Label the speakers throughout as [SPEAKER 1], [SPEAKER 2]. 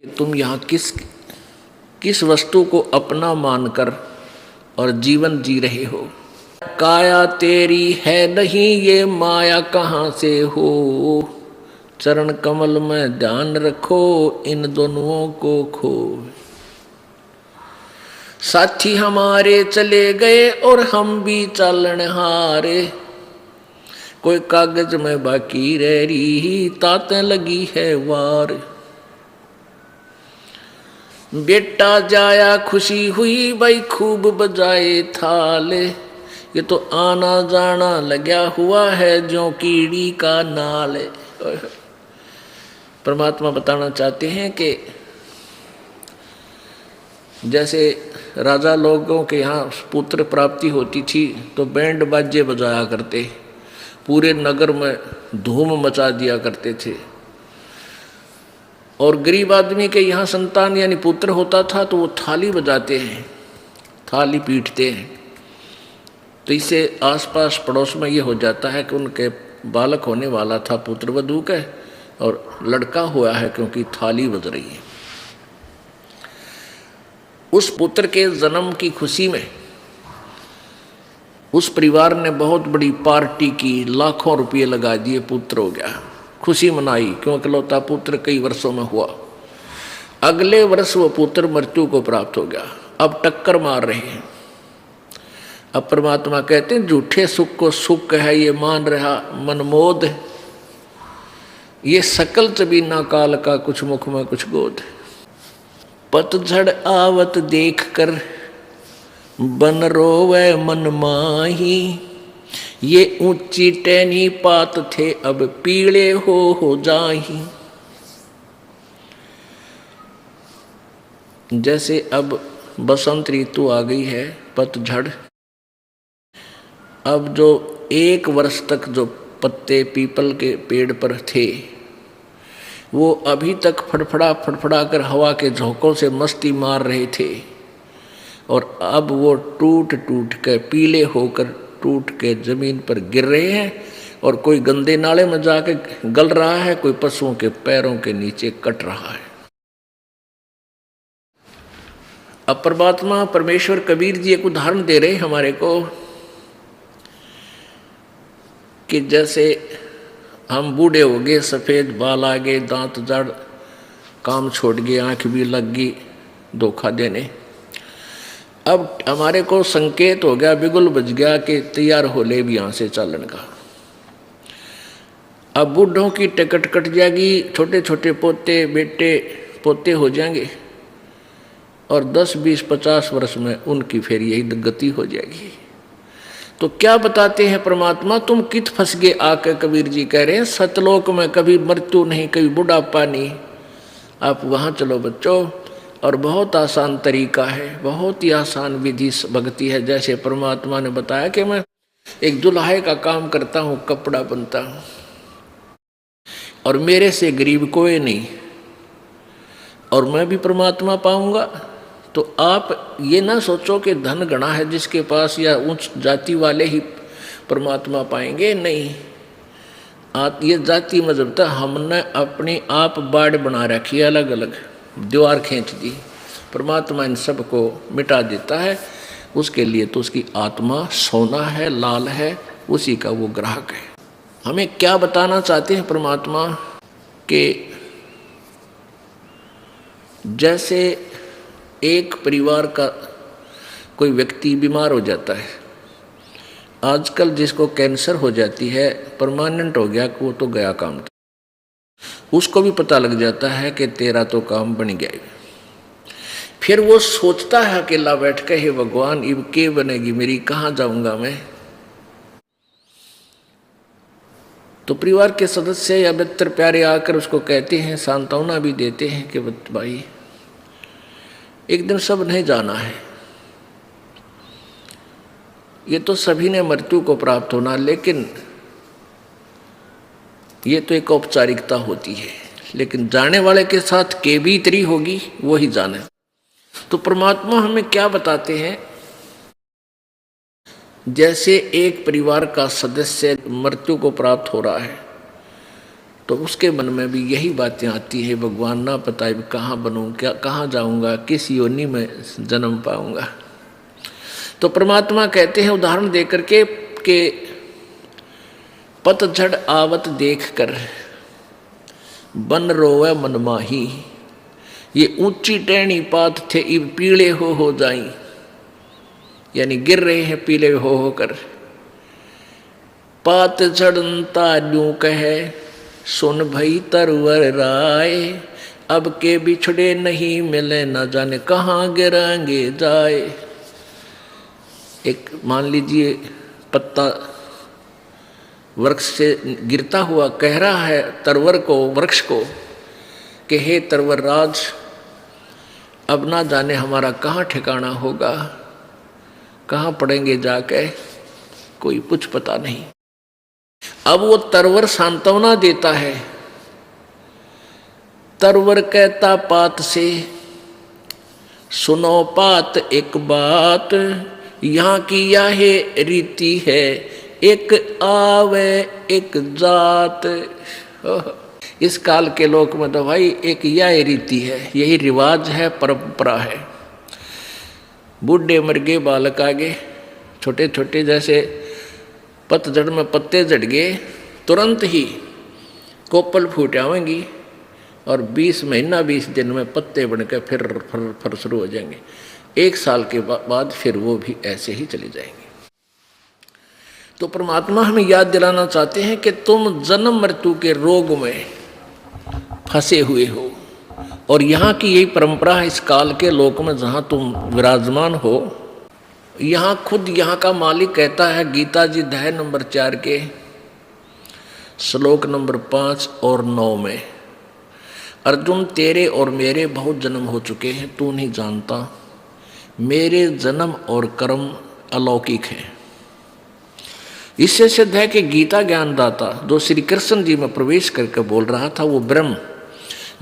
[SPEAKER 1] कि तुम यहाँ किस किस वस्तु को अपना मानकर और जीवन जी रहे हो। काया तेरी है नहीं ये माया कहाँ से हो, चरण कमल में ध्यान रखो इन दोनों को खो। साथी हमारे चले गए और हम भी चालन हारे, कोई कागज में बाकी रह रही ताते लगी है वार। बेटा जाया खुशी हुई भाई खूब बजाए थाले, ये तो आना जाना लगा हुआ है जो कीड़ी का नाल। परमात्मा बताना चाहते हैं कि जैसे राजा लोगों के यहाँ पुत्र प्राप्ति होती थी तो बैंड बाजे बजाया करते, पूरे नगर में धूम मचा दिया करते थे। और गरीब आदमी के यहाँ संतान यानी पुत्र होता था तो वो थाली बजाते हैं, थाली पीटते हैं। तो इससे आसपास पड़ोस में ये हो जाता है कि उनके बालक होने वाला था पुत्र वधू के, और लड़का हुआ है क्योंकि थाली बज रही है। उस पुत्र के जन्म की खुशी में उस परिवार ने बहुत बड़ी पार्टी की, लाखों रुपये लगा दिए, पुत्र हो गया, खुशी मनाई क्योंकि लौता पुत्र कई वर्षों में हुआ। अगले वर्ष वो पुत्र मृत्यु को प्राप्त हो गया। अब टक्कर मार रहे हैं। अब परमात्मा कहते हैं झूठे सुख को सुख है ये मान रहा मनमोद, ये सकल चबीना काल का कुछ मुख में कुछ गोद। पतझड़ आवत देख कर बन रोवे मन माही, ये ऊंची टहनी पात थे अब पीले हो जाही। जैसे अब बसंत ऋतु आ गई है, पतझड़, अब जो एक वर्ष तक जो पत्ते पीपल के पेड़ पर थे वो अभी तक फड़फड़ा कर हवा के झोंकों से मस्ती मार रहे थे, और अब वो टूट के पीले होकर टूट के जमीन पर गिर रहे हैं, और कोई गंदे नाले में जाके गल रहा है, कोई पशुओं के पैरों के नीचे कट रहा है। अब परमात्मा परमेश्वर कबीर जी एक उदाहरण दे रहे हमारे को कि जैसे हम बूढ़े हो गए, सफ़ेद बाल आ गए, दांत जड़, काम छोड़ गए, आँख भी लग गई धोखा देने। अब हमारे को संकेत हो गया, बिगुल बज गया कि तैयार हो ले भी यहाँ से चलन का। अब बूढ़ों की टिकट कट जाएगी, छोटे छोटे पोते बेटे पोते हो जाएंगे, और 10 20 50 वर्ष में उनकी फिर यही गति हो जाएगी। तो क्या बताते हैं परमात्मा, तुम कित फंस गए आके। कबीर जी कह रहे हैं सतलोक में कभी मृत्यु नहीं, कभी बुढ़ापा नहीं। आप वहाँ चलो बच्चों, और बहुत आसान तरीका है, बहुत ही आसान विधि भक्ति है। जैसे परमात्मा ने बताया कि मैं एक दुल्हे का काम करता हूँ, कपड़ा बनता हूँ, और मेरे से गरीब कोई नहीं, और मैं भी परमात्मा पाऊंगा। तो आप ये ना सोचो कि धन गणा है जिसके पास, या उच्च जाति वाले ही परमात्मा पाएंगे, नहीं। आप ये जाति मजहब था, हमने अपनी आप बाड़ बना रखी, अलग अलग दीवार खींच दी। परमात्मा इन सब को मिटा देता है, उसके लिए तो उसकी आत्मा सोना है, लाल है, उसी का वो ग्राहक है। हमें क्या बताना चाहते हैं परमात्मा कि जैसे एक परिवार का कोई व्यक्ति बीमार हो जाता है, आजकल जिसको कैंसर हो जाती है, परमानेंट हो गया कि वो तो गया काम, उसको भी पता लग जाता है कि तेरा तो काम बन गया। फिर वो सोचता है अकेला बैठ के, हे भगवान इब के बनेगी मेरी, कहाँ जाऊंगा मैं। तो परिवार के सदस्य या मित्र प्यारे आकर उसको कहते हैं, सांत्वना भी देते हैं कि भाई एक दिन सब नहीं जाना है, ये तो सभी ने मृत्यु को प्राप्त होना, लेकिन ये तो एक औपचारिकता होती है, लेकिन जाने वाले के साथ के भी इतनी होगी वो ही जाने। तो परमात्मा हमें क्या बताते हैं, जैसे एक परिवार का सदस्य मृत्यु को प्राप्त हो रहा है तो उसके मन में भी यही बातें आती है, भगवान ना पता है कहाँ बनूँ, क्या कहाँ जाऊँगा, किस योनि में जन्म पाऊँगा। तो परमात्मा कहते हैं उदाहरण दे करके कि पतझड़ आवत देख कर बन रोवे मन माही, ये ऊंची टहनी पात थे इब पीले हो जाई, यानी गिर रहे हैं पीले हो कर। पात चढ़ता यूं कहे सुन भई तरवर राय, अब के बिछड़े नहीं मिले न जाने कहाँ गिरांगे जाए। एक मान लीजिए पत्ता वृक्ष से गिरता हुआ कह रहा है तरवर को, वृक्ष को कि हे तरवर राज, अब ना जाने हमारा कहाँ ठिकाना होगा, कहाँ पड़ेंगे जाके, कोई कुछ पता नहीं। अब वो तरवर सांत्वना देता है। तरवर कहता पात से सुनो पात एक बात, यहाँ की यह रीति है एक आवे एक जात। इस काल के लोक में तो भाई एक यह रीति है, यही रिवाज है, परंपरा है। बूढ़े मर गए, बालक आगे, छोटे छोटे जैसे पतझड़ में पत्ते झड़ गए, तुरंत ही कोपल फूट आवेंगी और 20 महीना 20 दिन में पत्ते बनकर फिर शुरू हो जाएंगे। 1 साल के बाद फिर वो भी ऐसे ही चले जाएंगे। तो परमात्मा हमें याद दिलाना चाहते हैं कि तुम जन्म मृत्यु के रोग में फंसे हुए हो, और यहाँ की यही परंपरा है इस काल के लोक में जहाँ तुम विराजमान हो। यहाँ खुद यहाँ का मालिक कहता है गीता जी अध्याय नंबर 4 के श्लोक नंबर 5 और 9 में, अर्जुन तेरे और मेरे बहुत जन्म हो चुके हैं, तू नहीं जानता, मेरे जन्म और कर्म अलौकिक हैं। इससे सिद्ध है कि गीता ज्ञानदाता जो श्री कृष्ण जी में प्रवेश करके बोल रहा था वो ब्रह्म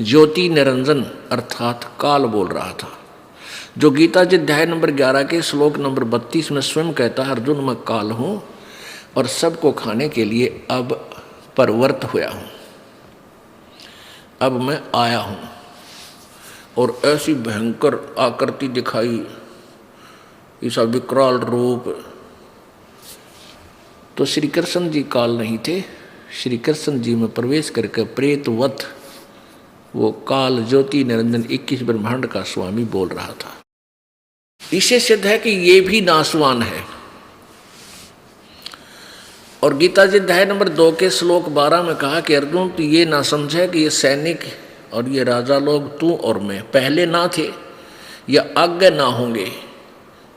[SPEAKER 1] ज्योति निरंजन अर्थात काल बोल रहा था, जो गीता जी अध्याय नंबर 11 के श्लोक नंबर 32 में स्वयं कहता है अर्जुन मैं काल हूँ और सबको खाने के लिए अब परवर्त हुआ हूँ, अब मैं आया हूँ। और ऐसी भयंकर आकृति दिखाई, ऐसा विकराल रूप। तो श्री कृष्ण जी काल नहीं थे, श्री कृष्ण जी में प्रवेश करके प्रेतवत वो काल ज्योति निरंजन 21 ब्रह्मांड का स्वामी बोल रहा था। इससे सिद्ध है कि ये भी नासवान है। और गीता जी अध्याय नंबर 2 के श्लोक 12 में कहा कि अर्जुन तू ये ना समझे कि ये सैनिक और ये राजा लोग तू और मैं पहले ना थे या आगे ना होंगे।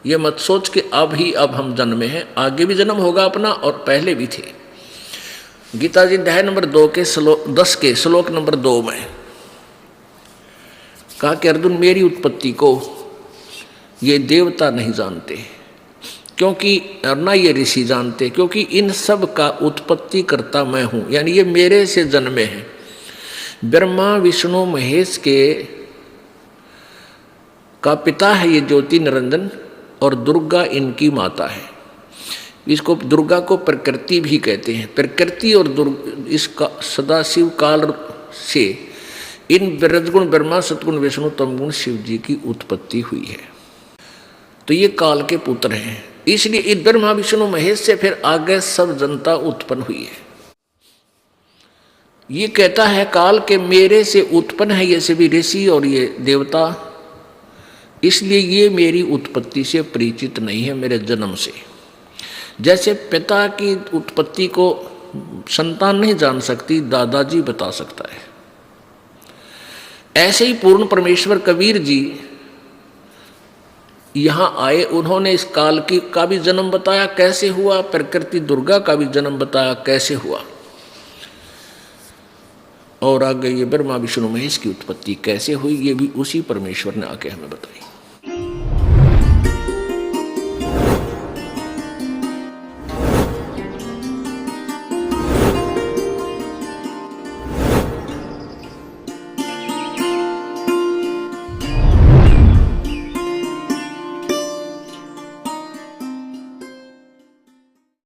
[SPEAKER 1] ये मत सोच कि अब हम जन्मे हैं, आगे भी जन्म होगा अपना और पहले भी थे। गीता जी अध्याय नंबर 2 के 10 के श्लोक नंबर 2 में कहा कि अर्जुन मेरी उत्पत्ति को ये देवता नहीं जानते, क्योंकि और ना ये ऋषि जानते, क्योंकि इन सब का उत्पत्ति करता मैं हूँ, यानी ये मेरे से जन्मे हैं। ब्रह्मा विष्णु महेश के का पिता है ये ज्योति निरंजन, और दुर्गा इनकी माता है। इसको दुर्गा को प्रकृति भी कहते हैं। प्रकृति और इसका सदाशिव काल से इन रजगुण ब्रह्मा सतगुण विष्णु तमगुण शिव जी की उत्पत्ति हुई है। तो ये काल के पुत्र हैं, इसलिए इन ब्रह्मा विष्णु महेश से फिर आगे सब जनता उत्पन्न हुई है। ये कहता है काल के मेरे से उत्पन्न है ये सभी ऋषि और ये देवता, इसलिए ये मेरी उत्पत्ति से परिचित नहीं है, मेरे जन्म से। जैसे पिता की उत्पत्ति को संतान नहीं जान सकती, दादाजी बता सकता है। ऐसे ही पूर्ण परमेश्वर कबीर जी यहाँ आए, उन्होंने इस काल की का भी जन्म बताया कैसे हुआ, प्रकृति दुर्गा का भी जन्म बताया कैसे हुआ, और आगे ये ब्रह्मा विष्णु महेश की उत्पत्ति कैसे हुई, ये भी उसी परमेश्वर ने आके हमें बताई।